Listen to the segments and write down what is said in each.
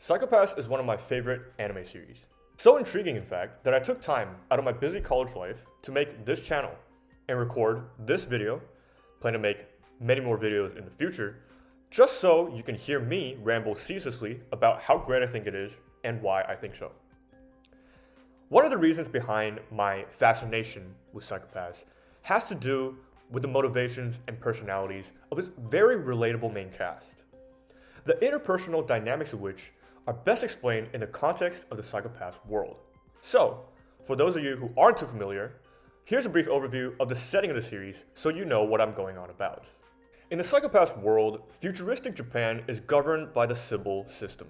Psychopaths is one of my favorite anime series. So intriguing, in fact, that I took time out of my busy college life to make this channel and record this video, plan to make many more videos in the future, just so you can hear me ramble ceaselessly about how great I think it is and why I think so. One of the reasons behind my fascination with Psychopaths has to do with the motivations and personalities of its very relatable main cast, the interpersonal dynamics of which are best explained in the context of the Psychopaths world. So, for those of you who aren't too familiar, here's a brief overview of the setting of the series so you know what I'm going on about. In the Psychopaths world, futuristic Japan is governed by the Sibyl system,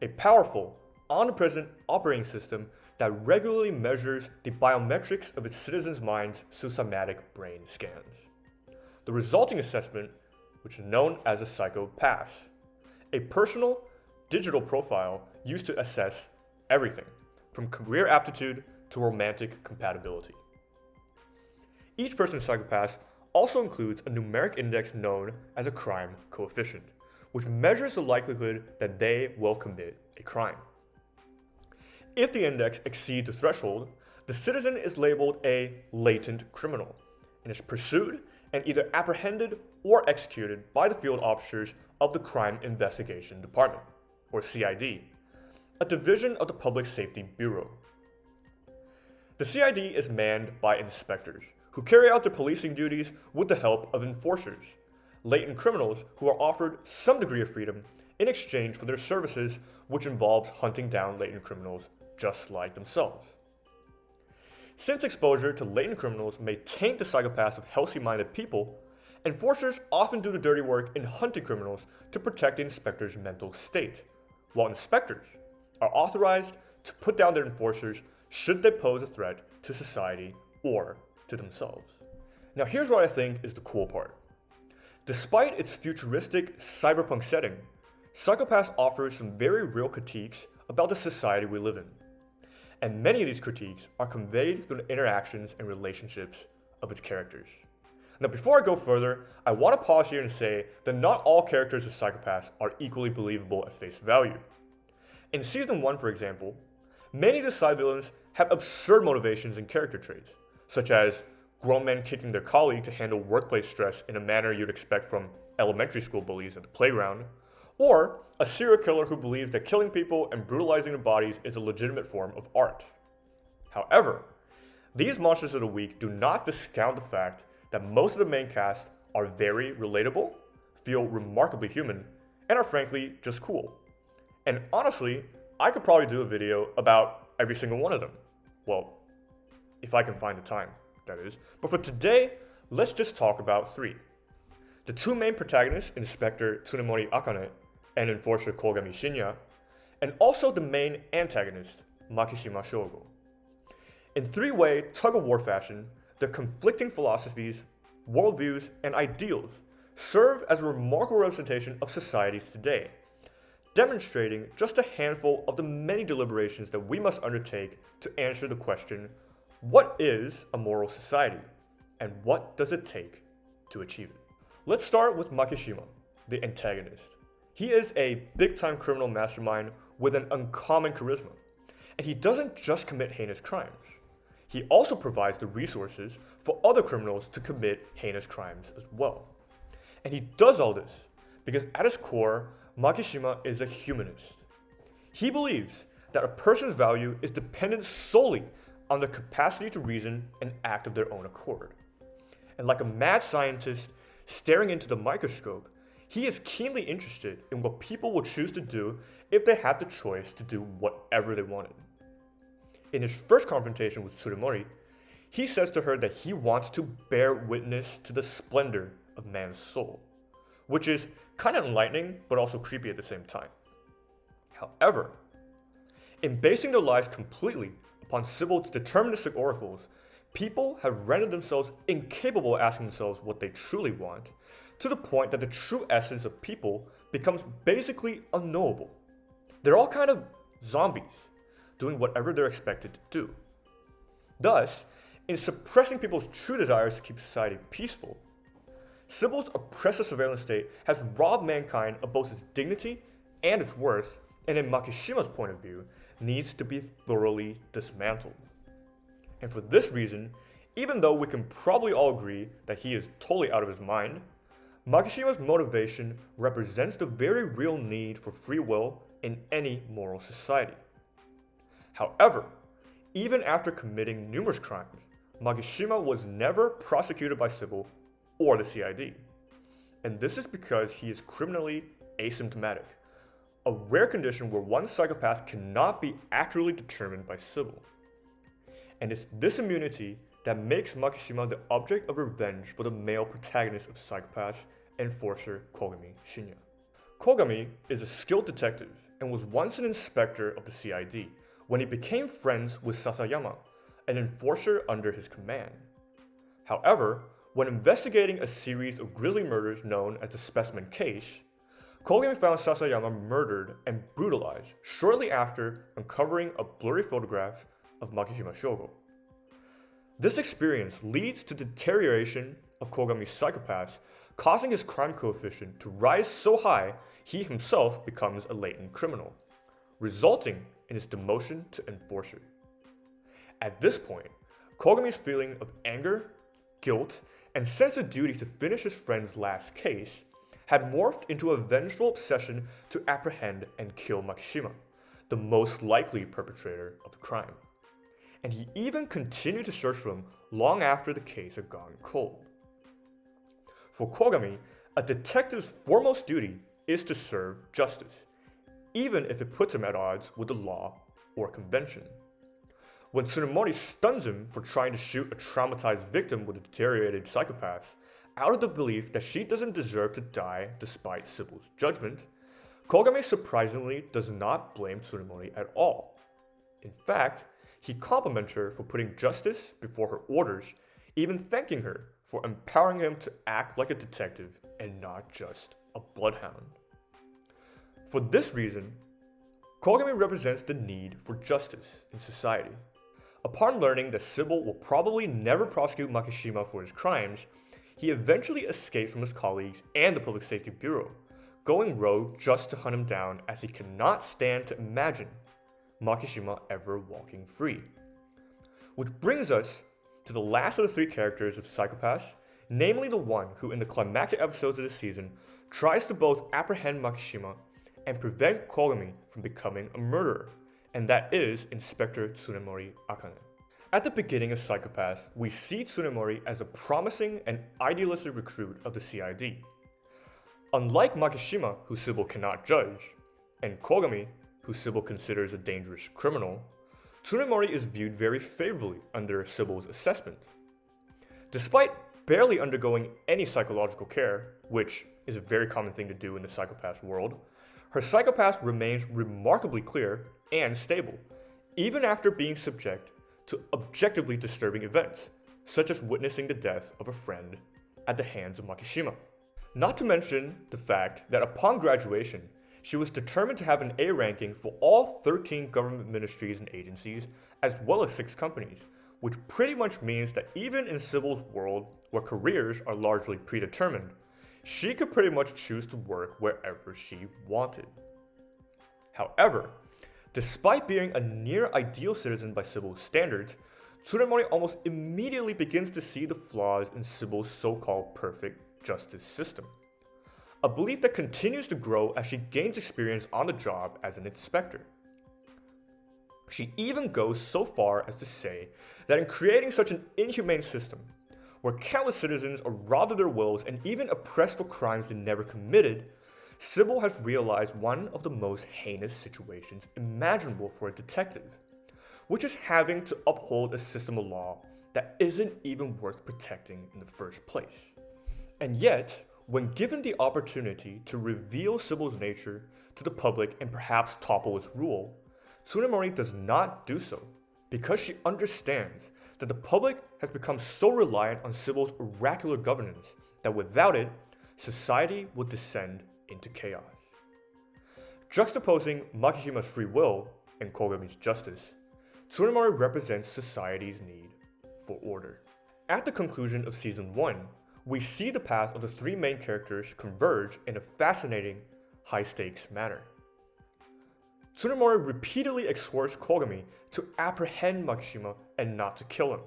a powerful, omnipresent operating system that regularly measures the biometrics of its citizens' minds through somatic brain scans. The resulting assessment, which is known as a Psychopath, a personal, digital profile used to assess everything, from career aptitude to romantic compatibility. Each person's Psychopath also includes a numeric index known as a crime coefficient, which measures the likelihood that they will commit a crime. If the index exceeds the threshold, the citizen is labeled a latent criminal and is pursued and either apprehended or executed by the field officers of the Crime Investigation Department, or CID, a division of the Public Safety Bureau. The CID is manned by inspectors, who carry out their policing duties with the help of enforcers, latent criminals who are offered some degree of freedom in exchange for their services, which involves hunting down latent criminals just like themselves. Since exposure to latent criminals may taint the psychopaths of healthy-minded people, enforcers often do the dirty work in hunting criminals to protect the inspector's mental state, while inspectors are authorized to put down their enforcers should they pose a threat to society or to themselves. Now here's what I think is the cool part. Despite its futuristic cyberpunk setting, Psychopaths offers some very real critiques about the society we live in. And many of these critiques are conveyed through the interactions and relationships of its characters. Now before I go further, I want to pause here and say that not all characters of Psychopaths are equally believable at face value. In Season 1, for example, many of the side villains have absurd motivations and character traits, such as grown men kicking their colleague to handle workplace stress in a manner you'd expect from elementary school bullies at the playground, or a serial killer who believes that killing people and brutalizing their bodies is a legitimate form of art. However, these monsters of the week do not discount the fact that most of the main cast are very relatable, feel remarkably human, and are frankly just cool. And honestly, I could probably do a video about every single one of them. Well, if I can find the time, that is. But for today, let's just talk about three. The two main protagonists, Inspector Tsunemori Akane and Enforcer Kougami Shinya, and also the main antagonist, Makishima Shogo. In three-way tug-of-war fashion, their conflicting philosophies, worldviews, and ideals serve as a remarkable representation of societies today, demonstrating just a handful of the many deliberations that we must undertake to answer the question, what is a moral society, and what does it take to achieve it? Let's start with Makishima, the antagonist. He is a big-time criminal mastermind with an uncommon charisma, and he doesn't just commit heinous crimes. He also provides the resources for other criminals to commit heinous crimes as well. And he does all this because at his core, Makishima is a humanist. He believes that a person's value is dependent solely on their capacity to reason and act of their own accord. And like a mad scientist staring into the microscope, he is keenly interested in what people will choose to do if they had the choice to do whatever they wanted. In his first confrontation with Tsunemori, he says to her that he wants to bear witness to the splendor of man's soul, which is kind of enlightening but also creepy at the same time. However, in basing their lives completely upon Sibyl's deterministic oracles, people have rendered themselves incapable of asking themselves what they truly want, to the point that the true essence of people becomes basically unknowable. They're all kind of zombies, doing whatever they're expected to do. Thus, in suppressing people's true desires to keep society peaceful, Sibyl's oppressive surveillance state has robbed mankind of both its dignity and its worth and in Makishima's point of view, needs to be thoroughly dismantled. And for this reason, even though we can probably all agree that he is totally out of his mind, Makishima's motivation represents the very real need for free will in any moral society. However, even after committing numerous crimes, Makishima was never prosecuted by Sybil or the CID. And this is because he is criminally asymptomatic, a rare condition where one psychopath cannot be accurately determined by Sybil. And it's this immunity that makes Makishima the object of revenge for the male protagonist of Psycho-Pass, enforcer Kougami Shinya. Kougami is a skilled detective and was once an inspector of the CID when he became friends with Sasayama, an enforcer under his command. However, when investigating a series of grisly murders known as the Specimen Case, Kougami found Sasayama murdered and brutalized shortly after uncovering a blurry photograph of Makishima Shogo. This experience leads to deterioration of Kougami's psychopaths, causing his crime coefficient to rise so high he himself becomes a latent criminal, resulting in his demotion to enforcer. At this point, Kougami's feeling of anger, guilt, and sense of duty to finish his friend's last case had morphed into a vengeful obsession to apprehend and kill Makishima, the most likely perpetrator of the crime. And he even continued to search for him long after the case had gone cold. For Kougami, a detective's foremost duty is to serve justice, even if it puts him at odds with the law or convention. When Tsunemori stuns him for trying to shoot a traumatized victim with a deteriorated psychopath, out of the belief that she doesn't deserve to die despite Sybil's judgment, Kougami surprisingly does not blame Tsunemori at all. In fact, he compliments her for putting justice before her orders, even thanking her for empowering him to act like a detective and not just a bloodhound. For this reason, Kougami represents the need for justice in society. Upon learning that Sybil will probably never prosecute Makishima for his crimes, he eventually escapes from his colleagues and the Public Safety Bureau, going rogue just to hunt him down as he cannot stand to imagine Makishima ever walking free. Which brings us to the last of the three characters of Psycho-Pass, namely the one who in the climactic episodes of the season tries to both apprehend Makishima and prevent Kougami from becoming a murderer, and that is Inspector Tsunemori Akane. At the beginning of Psycho-Pass, we see Tsunemori as a promising and idealistic recruit of the CID. Unlike Makishima, who Sybil cannot judge, and Kougami, who Sybil considers a dangerous criminal, Tsunemori is viewed very favorably under Sybil's assessment. Despite barely undergoing any psychological care, which is a very common thing to do in the Psycho-Pass world, her psychopath remains remarkably clear and stable, even after being subject to objectively disturbing events, such as witnessing the death of a friend at the hands of Makishima. Not to mention the fact that upon graduation, she was determined to have an A ranking for all 13 government ministries and agencies, as well as 6 companies, which pretty much means that even in Sybil's world, where careers are largely predetermined, she could pretty much choose to work wherever she wanted. However, despite being a near-ideal citizen by Sybil's standards, Tsunemori almost immediately begins to see the flaws in Sybil's so-called perfect justice system, a belief that continues to grow as she gains experience on the job as an inspector. She even goes so far as to say that in creating such an inhumane system, where countless citizens are robbed of their wills and even oppressed for crimes they never committed, Sybil has realized one of the most heinous situations imaginable for a detective, which is having to uphold a system of law that isn't even worth protecting in the first place. And yet, when given the opportunity to reveal Sybil's nature to the public and perhaps topple its rule, Tsunemori does not do so, because she understands that the public has become so reliant on Sybil's oracular governance that without it, society will descend into chaos. Juxtaposing Makishima's free will and Kougami's justice, Tsunemori represents society's need for order. At the conclusion of Season 1, we see the paths of the 3 main characters converge in a fascinating, high-stakes manner. Tsunemori repeatedly exhorts Kougami to apprehend Makishima and not to kill him,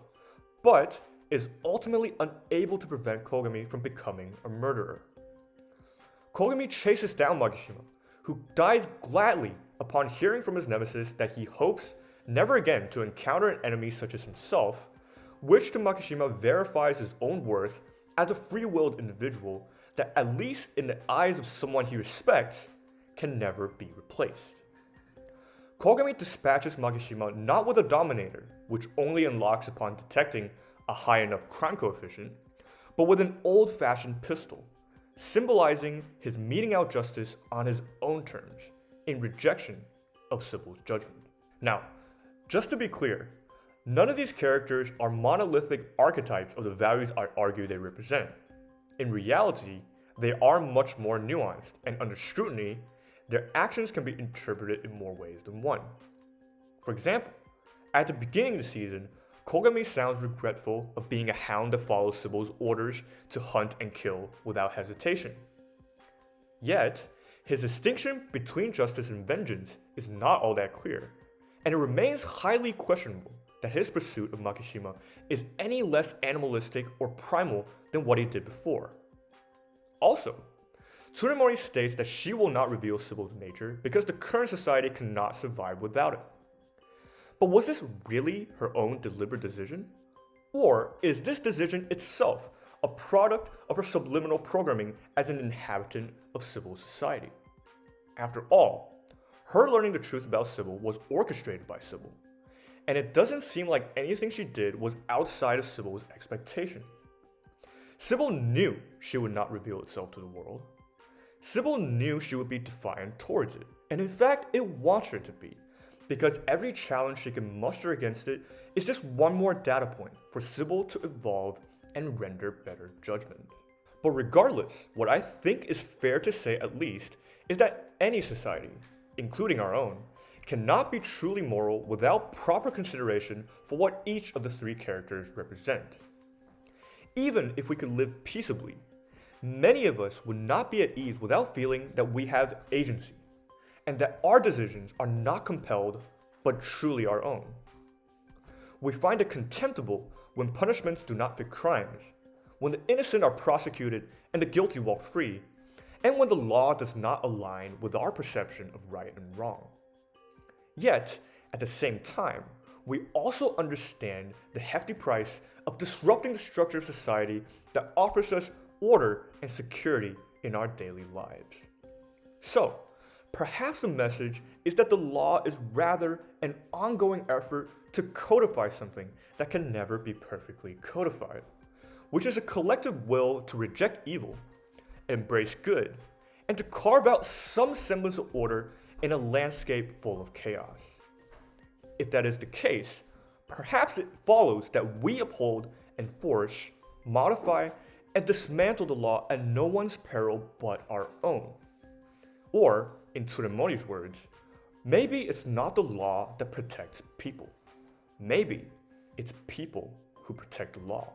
but is ultimately unable to prevent Kougami from becoming a murderer. Kougami chases down Makishima, who dies gladly upon hearing from his nemesis that he hopes never again to encounter an enemy such as himself, which to Makishima verifies his own worth as a free-willed individual that, at least in the eyes of someone he respects, can never be replaced. Kougami dispatches Makishima not with a Dominator, which only unlocks upon detecting a high enough crime coefficient, but with an old-fashioned pistol, symbolizing his meting out justice on his own terms, in rejection of Sybil's judgment. Now, just to be clear, none of these characters are monolithic archetypes of the values I argue they represent. In reality, they are much more nuanced, and under scrutiny, their actions can be interpreted in more ways than one. For example, at the beginning of the season, Kougami sounds regretful of being a hound that follows Sybil's orders to hunt and kill without hesitation. Yet, his distinction between justice and vengeance is not all that clear, and it remains highly questionable that his pursuit of Makishima is any less animalistic or primal than what he did before. Also, Tsunemori states that she will not reveal Sybil's nature because the current society cannot survive without it. But was this really her own deliberate decision? Or is this decision itself a product of her subliminal programming as an inhabitant of Sybil's society? After all, her learning the truth about Sybil was orchestrated by Sybil, and it doesn't seem like anything she did was outside of Sybil's expectation. Sybil knew she would not reveal itself to the world. Sybil knew she would be defiant towards it, and in fact, it wants her to be, because every challenge she can muster against it is just one more data point for Sybil to evolve and render better judgment. But regardless, what I think is fair to say at least is that any society, including our own, cannot be truly moral without proper consideration for what each of the three characters represent. Even if we could live peaceably, many of us would not be at ease without feeling that we have agency, and that our decisions are not compelled, but truly our own. We find it contemptible when punishments do not fit crimes, when the innocent are prosecuted and the guilty walk free, and when the law does not align with our perception of right and wrong. Yet, at the same time, we also understand the hefty price of disrupting the structure of society that offers us order and security in our daily lives. So, perhaps the message is that the law is rather an ongoing effort to codify something that can never be perfectly codified, which is a collective will to reject evil, embrace good, and to carve out some semblance of order in a landscape full of chaos. If that is the case, perhaps it follows that we uphold, enforce, modify, and dismantle the law at no one's peril but our own. Or, in Tsunemori's words, maybe it's not the law that protects people. Maybe it's people who protect the law.